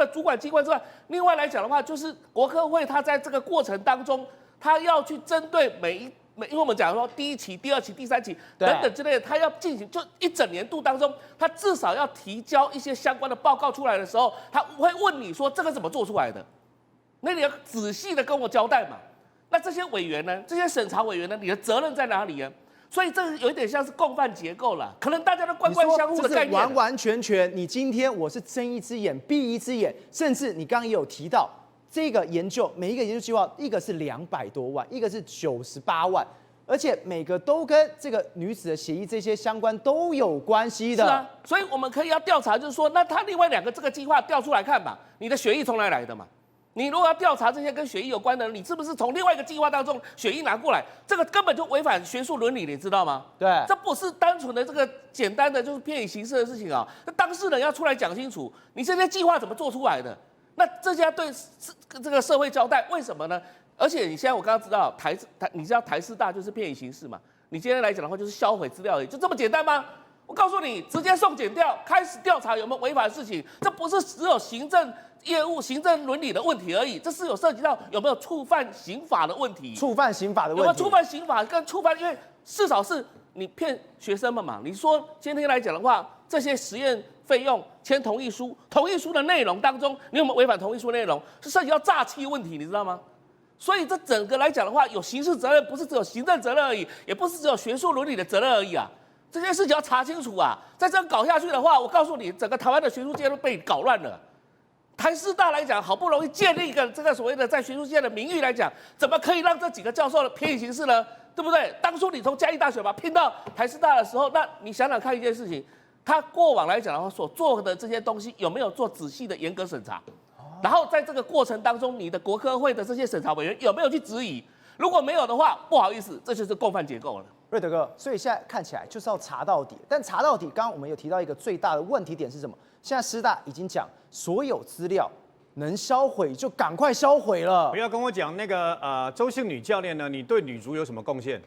了主管机关之外，另外来讲的话，就是国科会它在这个过程当中，它要去针对因为我们讲说第1期、第2期、第3期等等之类的，它要进行就一整年度当中，它至少要提交一些相关的报告出来的时候，它会问你说这个怎么做出来的，那你要仔细的跟我交代嘛。那这些委员呢，这些审查委员呢，你的责任在哪里呢？所以这个有一点像是共犯结构了，可能大家都官官相护的概念，完完全全。你今天我是睁一只眼闭一只眼，甚至你刚刚也有提到这个研究，每一个研究计划，一个是200多万，一个是98万，而且每个都跟这个女子的协议这些相关都有关系的。是啊，所以我们可以要调查，就是说，那他另外2个这个计划调出来看嘛，你的血液从哪里来的嘛？你如果要调查这些跟血液有关的，你是不是从另外一个计划当中血液拿过来？这个根本就违反学术伦理，你知道吗？对，这不是单纯的这个简单的就是偏以形式的事情啊。那当事人要出来讲清楚，你这些计划怎么做出来的？那这些要对这个社会交代，为什么呢？而且你现在我刚刚知道你知道台师大就是偏以形式嘛？你今天来讲的话就是销毁资料而已，就这么简单吗？我告诉你，直接送检调，开始调查有没有违法的事情，这不是只有行政业务、行政伦理的问题而已，这是有涉及到有没有触犯刑法的问题。触犯刑法的问题，有没有触犯刑法跟触犯？因为至少是你骗学生们嘛。你说今天来讲的话，这些实验费用签同意书，同意书的内容当中，你有没有违反同意书内容？是涉及到诈欺问题，你知道吗？所以这整个来讲的话，有刑事责任，不是只有行政责任而已，也不是只有学术伦理的责任而已啊。这件事情要查清楚啊！再这样搞下去的话，我告诉你，整个台湾的学术界都被搞乱了。台师大来讲，好不容易建立一个这个所谓的在学术界的名誉来讲，怎么可以让这几个教授偏移形式呢？对不对？当初你从嘉义大学把聘到台师大的时候，那你想想看一件事情，他过往来讲的话，所做的这些东西有没有做仔细的严格审查？然后在这个过程当中，你的国科会的这些审查委员有没有去质疑？如果没有的话，不好意思，这就是共犯结构了。瑞德哥，所以现在看起来就是要查到底，但查到底，刚刚我们有提到一个最大的问题点是什么？现在师大已经讲所有资料能销毁就赶快销毁了。不要跟我讲那个周姓女教练呢，你对女足有什么贡献？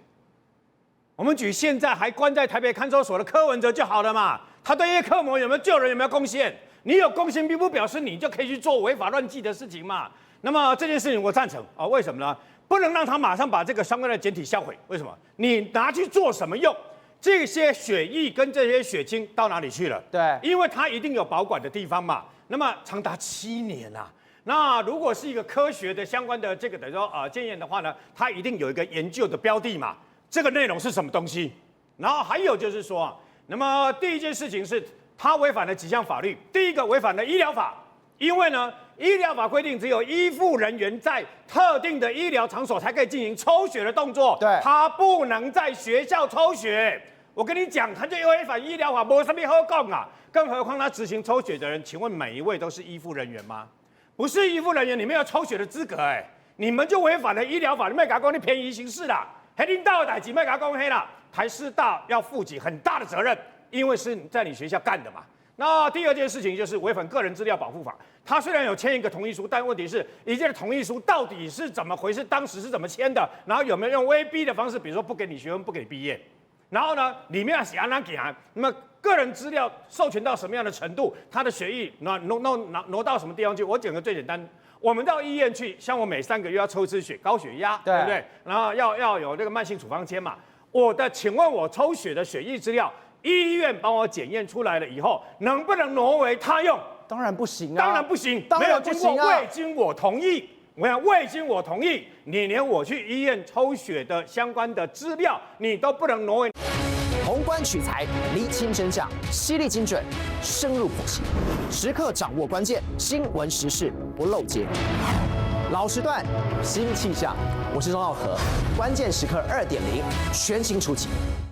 我们举现在还关在台北看守所的柯文哲就好了嘛，他对叶克膜有没有救人有没有贡献？你有贡献并不表示你就可以去做违法乱纪的事情嘛。那么这件事情我赞成啊，为什么呢？不能让他马上把这个相关的简体销毁，为什么？你拿去做什么用？这些血液跟这些血清到哪里去了？对，因为它一定有保管的地方嘛。那么长达7年啊，那如果是一个科学的相关的这个等于说检验的话呢，它一定有一个研究的标的嘛。这个内容是什么东西？然后还有就是说啊，那么第一件事情是它违反了几项法律。第一个违反了医疗法，因为呢。医疗法规定，只有医护人员在特定的医疗场所才可以进行抽血的动作。对，他不能在学校抽血。我跟你讲，他就违反医疗法，没什么好讲啊。更何况他执行抽血的人，请问每一位都是医护人员吗？不是医护人员，你没有抽血的资格你们就违反了医疗法，你卖甲讲你偏移形式啦，黑领导的代志卖甲讲黑啦。台师大要负起很大的责任，因为是在你学校干的嘛。那第二件事情就是违反个人资料保护法。他虽然有签一个同意书，但问题是，一件同意书到底是怎么回事？当时是怎么签的？然后有没有用威逼的方式，比如说不给你学分、不给你毕业？然后呢，里面写哪给啊？那么个人资料授权到什么样的程度？他的血液挪到什么地方去？我讲个最简单，我们到医院去，像我每3个月要抽一次血，高血压，对不对？然后要有这个慢性处方签嘛。请问我抽血的血液资料？医院帮我检验出来了以后，能不能挪为他用？当然不行啊！当然不行，没有经过未经我同意。我想未经我同意，你连我去医院抽血的相关的资料，你都不能挪为。宏观取材，厘清真相，犀利精准，深入剖析，时刻掌握关键新闻时事，不漏接。老时段，新气象，我是钟浩和，关键时刻2.0，全新出击。